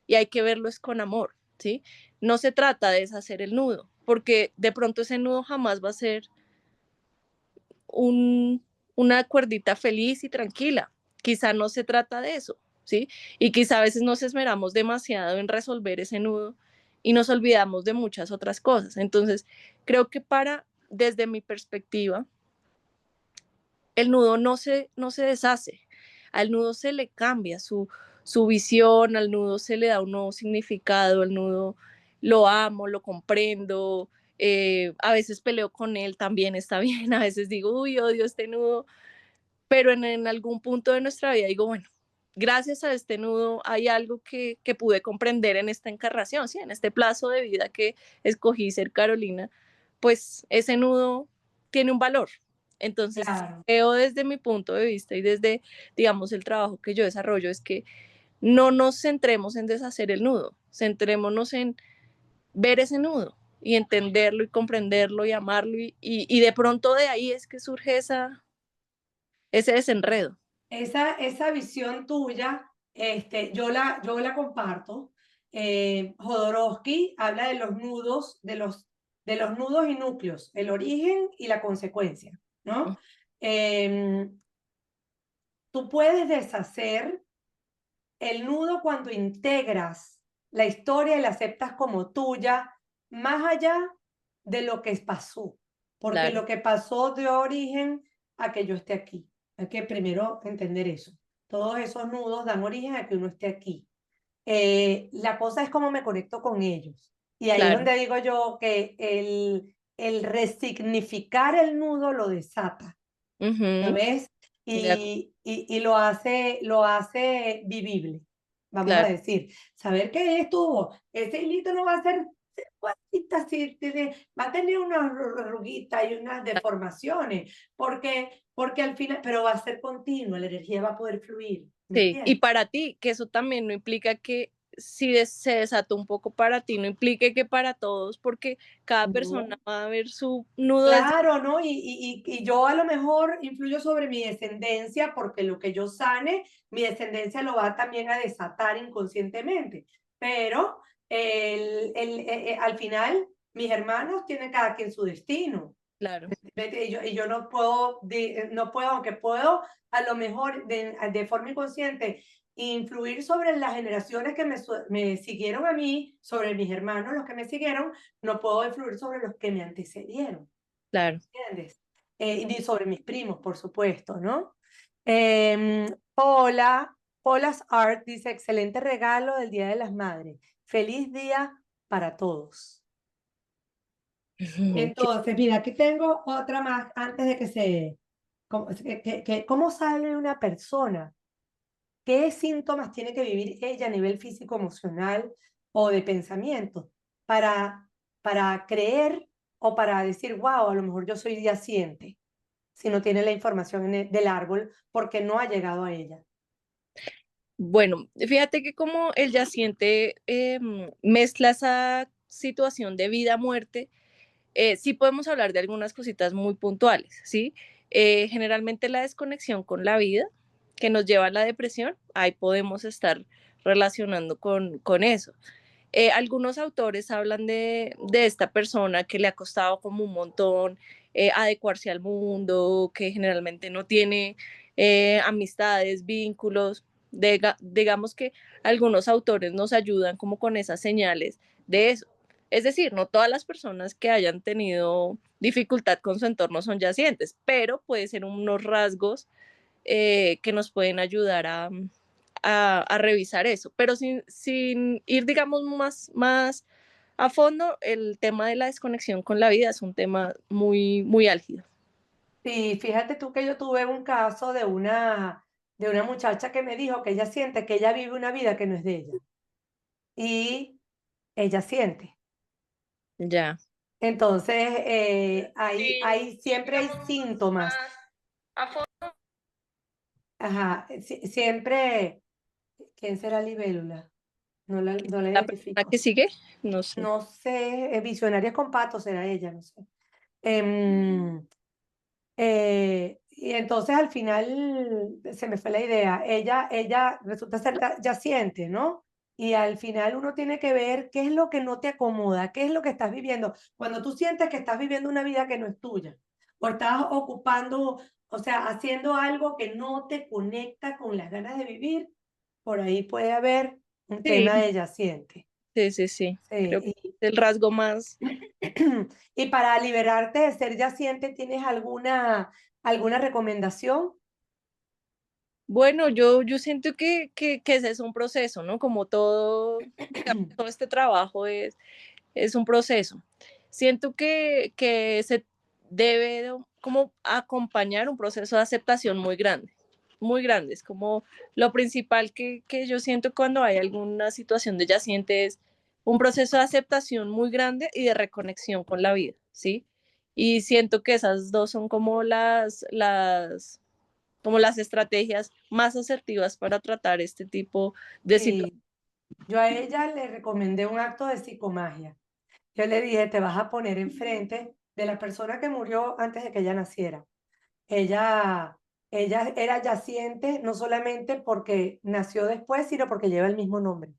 y hay que verlo es con amor, ¿sí? No se trata de deshacer el nudo, porque de pronto ese nudo jamás va a ser una cuerdita feliz y tranquila. Quizá no se trata de eso, ¿sí? Y quizá a veces nos esmeramos demasiado en resolver ese nudo y nos olvidamos de muchas otras cosas. Entonces, creo que desde mi perspectiva, el nudo no se deshace, al nudo se le cambia su visión, al nudo se le da un nuevo significado, al nudo lo amo, lo comprendo, a veces peleo con él, también está bien, a veces digo, uy, odio este nudo, pero en algún punto de nuestra vida digo, bueno, gracias a este nudo hay algo que pude comprender en esta encarnación, ¿sí? En este plazo de vida que escogí ser Carolina, pues ese nudo tiene un valor. Entonces, Claro. creo desde mi punto de vista y desde, digamos, el trabajo que yo desarrollo es que no nos centremos en deshacer el nudo, centrémonos en ver ese nudo y entenderlo y comprenderlo y amarlo y de pronto de ahí es que surge ese desenredo. Esa visión tuya, yo la comparto. Jodorowsky habla de los nudos, de los nudos y núcleos, el origen y la consecuencia, ¿no? Em, Tú puedes deshacer el nudo cuando integras la historia y la aceptas como tuya, más allá de lo que pasó, porque Claro, lo que pasó dio origen a que yo esté aquí. Hay que primero entender eso. Todos esos nudos dan origen a que uno esté aquí. La cosa es cómo me conecto con ellos. Y ahí es claro. donde digo yo que el resignificar el nudo lo desata. ¿Lo Ujú, ves? de acuerdo, Y lo hace vivible, vamos a claro, decir. Saber que estuvo, ese hilito no va a ser así, va a tener unas arruguitas y unas deformaciones, porque al final, pero va a ser continuo, la energía va a poder fluir, ¿me sí. Y entiendes? para ti, que eso también no implica que si se desató un poco para ti, no implique que para todos, porque cada persona No. va a ver su nudo desde... Claro, ¿no? Y yo a lo mejor influyo sobre mi descendencia porque lo que yo sane, mi descendencia lo va también a desatar inconscientemente. Pero al final, mis hermanos tienen cada quien su destino. Claro, Y yo no puedo, aunque puedo, a lo mejor de forma inconsciente, influir sobre las generaciones que me siguieron a mí, sobre mis hermanos, los que me siguieron, no puedo influir sobre los que me antecedieron. claro. ¿Entiendes? Y ni sobre mis primos, por supuesto, ¿no? Pola's Art dice, excelente regalo del Día de las Madres. Feliz día para todos. Ujú, Entonces, mira, aquí tengo otra más antes de que se... ¿Cómo sale una persona? ¿Qué síntomas tiene que vivir ella a nivel físico, emocional o de pensamiento para creer o para decir, wow, a lo mejor yo soy yaciente? Si no tiene la información del árbol porque no ha llegado a ella. bueno, fíjate que como el yaciente mezcla esa situación de vida-muerte, sí podemos hablar de algunas cositas muy puntuales, ¿sí? Generalmente la desconexión con la vida que nos lleva a la depresión, ahí podemos estar relacionando con eso. Algunos autores hablan de esta persona que le ha costado como un montón adecuarse al mundo, que generalmente no tiene amistades, vínculos. Digamos que algunos autores nos ayudan como con esas señales de eso. Es decir, no todas las personas que hayan tenido dificultad con su entorno son yacientes, pero puede ser unos rasgos que nos pueden ayudar a revisar eso, pero sin ir, digamos, más a fondo, el tema de la desconexión con la vida es un tema muy, muy álgido. Sí, fíjate tú que yo tuve un caso de una muchacha que me dijo que ella siente que ella vive una vida que no es de ella. Y ella siente. Ya. Entonces, Sí, siempre hay digamos, síntomas. más a fondo. Ajá, siempre, ¿quién será libélula? No la La persona identifico. que sigue, no sé. No sé, visionarias con patos será ella, no sé. Em, y entonces al final se me fue la idea. Ella resulta ser yaciente, ¿no? Y al final uno tiene que ver qué es lo que no te acomoda, qué es lo que estás viviendo. Cuando tú sientes que estás viviendo una vida que no es tuya, o estás ocupando, o sea, haciendo algo que no te conecta con las ganas de vivir, por ahí puede haber un Sí, tema de yaciente. sí, sí, sí. Creo que Sí, es el rasgo más. y para liberarte de ser yaciente, ¿tienes alguna recomendación? Bueno, yo siento que ese es un proceso, ¿no? Como todo, digamos, todo este trabajo es un proceso. Siento que se debe como acompañar un proceso de aceptación muy grande, muy grande. Es como lo principal que yo siento cuando hay alguna situación de yaciente es un proceso de aceptación muy grande y de reconexión con la vida, ¿sí? Y siento que esas dos son como como las estrategias más asertivas para tratar este tipo de situaciones. Sí, yo a ella le recomendé un acto de psicomagia. Yo le dije, te vas a poner enfrente de la persona que murió antes de que ella naciera. Ella, ella era yaciente no solamente porque nació después, sino porque lleva el mismo nombre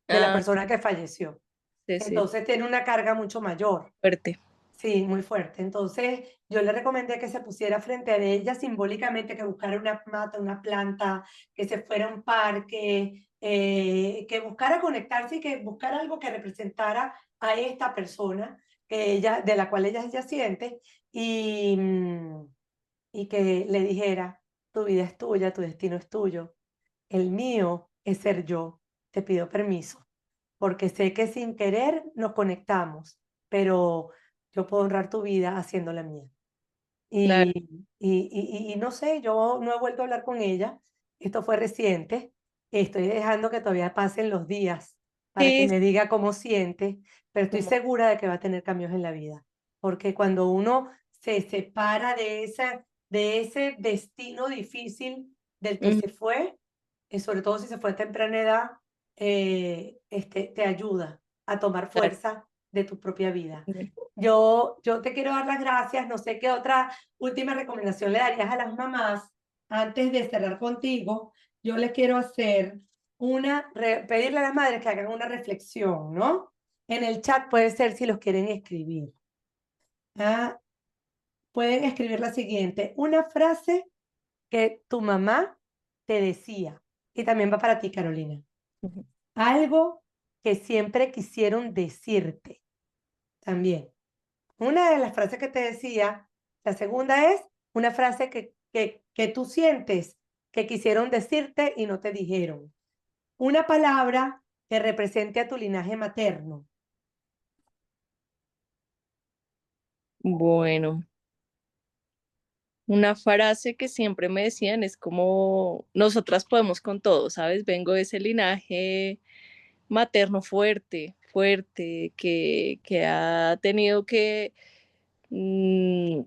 de la Ah, persona que falleció. sí, sí, Entonces tiene una carga mucho mayor. fuerte. Sí, muy fuerte. Entonces, yo le recomendé que se pusiera frente a ella simbólicamente, que buscara una mata, una planta, que se fuera a un parque, que buscara conectarse y que buscara algo que representara a esta persona que ella, de la cual ella siente y, y que le dijera, tu vida es tuya, tu destino es tuyo, el mío es ser yo, te pido permiso porque sé que sin querer nos conectamos, pero yo puedo honrar tu vida haciendo la mía. Claro. Y no sé, yo no he vuelto a hablar con ella, esto fue reciente, estoy dejando que todavía pasen los días para que Sí, me diga cómo siente, pero estoy como, segura de que va a tener cambios en la vida, porque cuando uno se separa de ese destino difícil del que ujú, se fue, sobre todo si se fue a temprana edad, te ayuda a tomar claro. fuerza de tu propia vida. Yo te quiero dar las gracias, no sé qué otra última recomendación le darías a las mamás antes de cerrar contigo. Yo les quiero hacer pedirle a las madres que hagan una reflexión, ¿no? En el chat puede ser si los quieren escribir. Ah, pueden escribir la siguiente, una frase que tu mamá te decía. Y también va para ti, Carolina. Ujú. Algo que siempre quisieron decirte también. Una de las frases que te decía, la segunda es una frase que tú sientes que quisieron decirte y no te dijeron. Una palabra que represente a tu linaje materno. Bueno, una frase que siempre me decían es como, nosotras podemos con todo, ¿sabes? Vengo de ese linaje materno fuerte, fuerte, que ha tenido que mm,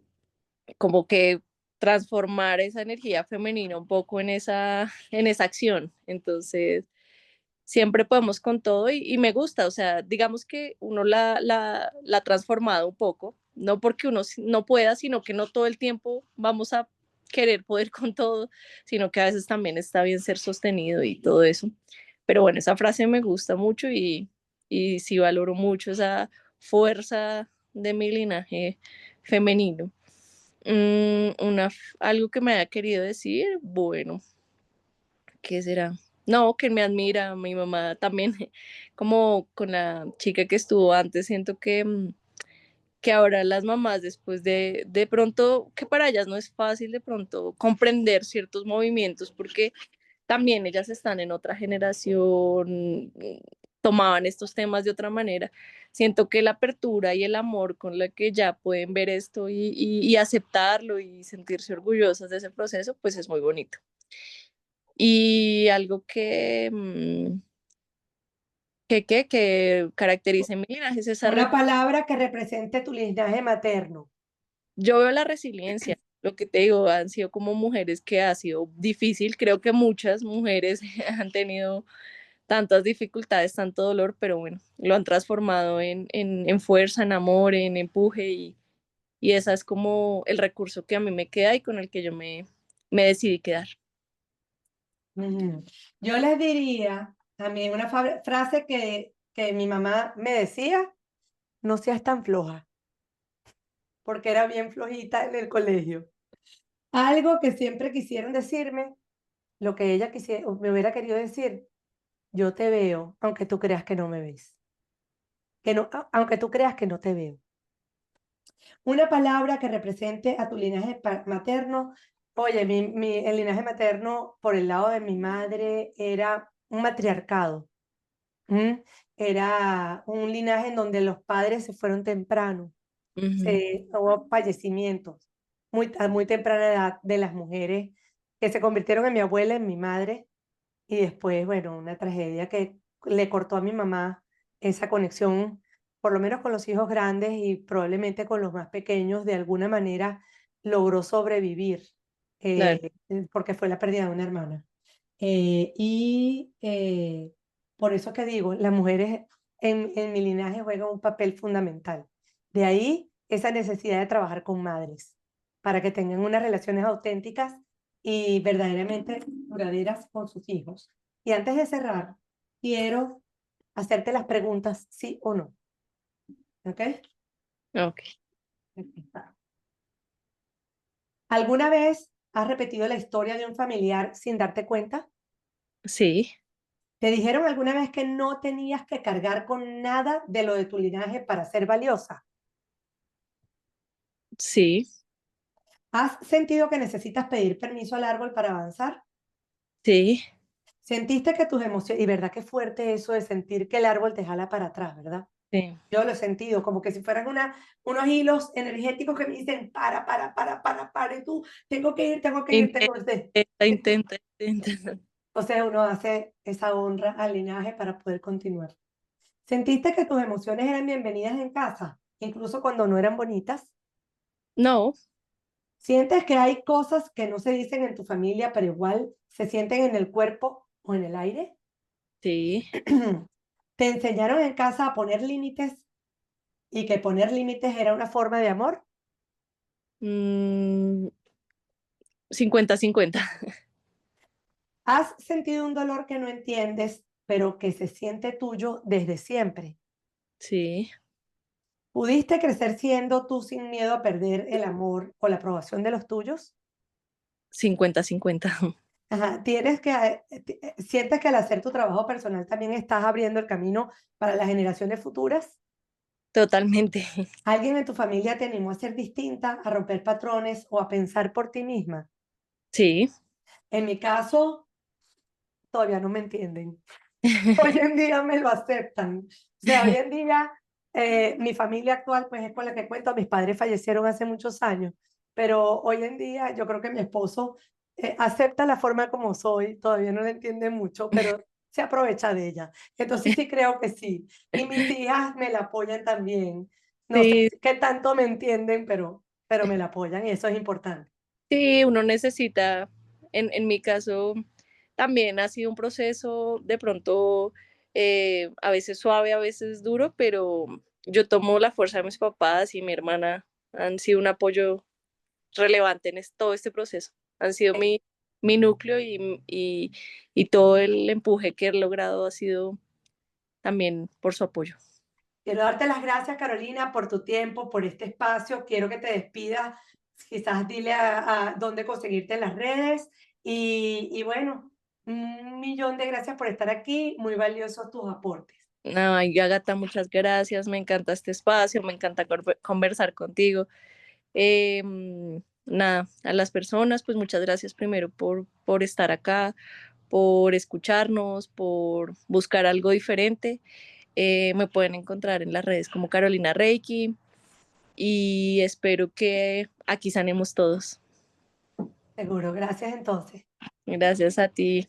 como que transformar esa energía femenina un poco en esa acción. Entonces, siempre podemos con todo y me gusta, o sea, digamos que uno la ha transformado un poco, no porque uno no pueda, sino que no todo el tiempo vamos a querer poder con todo, sino que a veces también está bien ser sostenido y todo eso. Pero bueno, esa frase me gusta mucho y sí valoro mucho esa fuerza de mi linaje femenino. Algo que me haya querido decir, bueno, ¿qué será? No, que me admira, mi mamá también, como con la chica que estuvo antes, siento que ahora las mamás después de pronto, que para ellas no es fácil de pronto comprender ciertos movimientos porque también ellas están en otra generación, tomaban estos temas de otra manera. Siento que la apertura y el amor con la que ya pueden ver esto y aceptarlo y sentirse orgullosas de ese proceso, pues es muy bonito. Y algo que caracteriza mi linaje es esa Una palabra que represente tu linaje materno. yo veo la resiliencia, lo que te digo, han sido como mujeres que ha sido difícil, creo que muchas mujeres han tenido tantas dificultades, tanto dolor, pero bueno, lo han transformado en fuerza, en amor, en empuje y esa es como el recurso que a mí me queda y con el que yo me decidí quedar. Ujú. Yo les diría también una frase que mi mamá me decía, no seas tan floja, porque era bien flojita en el colegio. Algo que siempre quisieron decirme, lo que ella quisiera, me hubiera querido decir, yo te veo, aunque tú creas que no me ves, que no, aunque tú creas que no te veo. Una palabra que represente a tu linaje materno. Oye, el linaje materno por el lado de mi madre era un matriarcado. ¿M? Era un linaje en donde los padres se fueron temprano, Ujú. hubo fallecimientos a muy temprana edad de las mujeres que se convirtieron en mi abuela, en mi madre, y después, bueno, una tragedia que le cortó a mi mamá esa conexión, por lo menos con los hijos grandes y probablemente con los más pequeños, de alguna manera logró sobrevivir, Claro, porque fue la pérdida de una hermana. Y por eso que digo, las mujeres en mi linaje juegan un papel fundamental. De ahí esa necesidad de trabajar con madres, para que tengan unas relaciones auténticas y verdaderamente duraderas con sus hijos. Y antes de cerrar, quiero hacerte las preguntas sí o no. ¿Ok? ok, Aquí está. ¿Alguna vez has repetido la historia de un familiar sin darte cuenta? sí, ¿Te dijeron alguna vez que no tenías que cargar con nada de lo de tu linaje para ser valiosa? sí, ¿Has sentido que necesitas pedir permiso al árbol para avanzar? sí, ¿Sentiste que tus emociones, y verdad que fuerte eso de sentir que el árbol te jala para atrás, ¿verdad? sí. Yo lo he sentido, como que si fueran unos hilos energéticos que me dicen, y tú, tengo que ir, Intenta, intenta, intenta. O sea, uno hace esa honra al linaje para poder continuar. ¿Sentiste que tus emociones eran bienvenidas en casa, incluso cuando no eran bonitas? No, ¿Sientes que hay cosas que no se dicen en tu familia, pero igual se sienten en el cuerpo o en el aire? sí, ¿Te enseñaron en casa a poner límites y que poner límites era una forma de amor? mm, 50-50. ¿Has sentido un dolor que no entiendes, pero que se siente tuyo desde siempre? Sí, ¿Pudiste crecer siendo tú sin miedo a perder el amor o la aprobación de los tuyos? 50-50. Ajá, ¿sientes que al hacer tu trabajo personal también estás abriendo el camino para las generaciones futuras? Totalmente. ¿Alguien en tu familia te animó a ser distinta, a romper patrones o a pensar por ti misma? Sí. En mi caso, todavía no me entienden. Hoy en día me lo aceptan. O sea, hoy en día mi familia actual pues es con la que cuento. Mis padres fallecieron hace muchos años, pero hoy en día yo creo que mi esposo acepta la forma como soy. Todavía no le entiende mucho, pero se aprovecha de ella. Entonces sí creo que sí. Y mis hijas me la apoyan también. No sé Sí, qué tanto me entienden, pero me la apoyan y eso es importante. sí, uno necesita, en mi caso, también ha sido un proceso de pronto a veces suave, a veces duro, pero yo tomo la fuerza de mis papás y mi hermana han sido un apoyo relevante en todo este proceso. Han sido mi núcleo y todo el empuje que he logrado ha sido también por su apoyo. Quiero darte las gracias, Carolina, por tu tiempo, por este espacio. Quiero que te despidas. Quizás dile a dónde conseguirte en las redes. Y bueno, un millón de gracias por estar aquí. Muy valiosos tus aportes. Ay, Agatha, muchas gracias. Me encanta este espacio, me encanta conversar contigo. Nada, a las personas, pues muchas gracias primero por estar acá, por escucharnos, por buscar algo diferente. Me pueden encontrar en las redes como Carolina Reiki y espero que aquí sanemos todos. Seguro. Gracias entonces. Gracias a ti.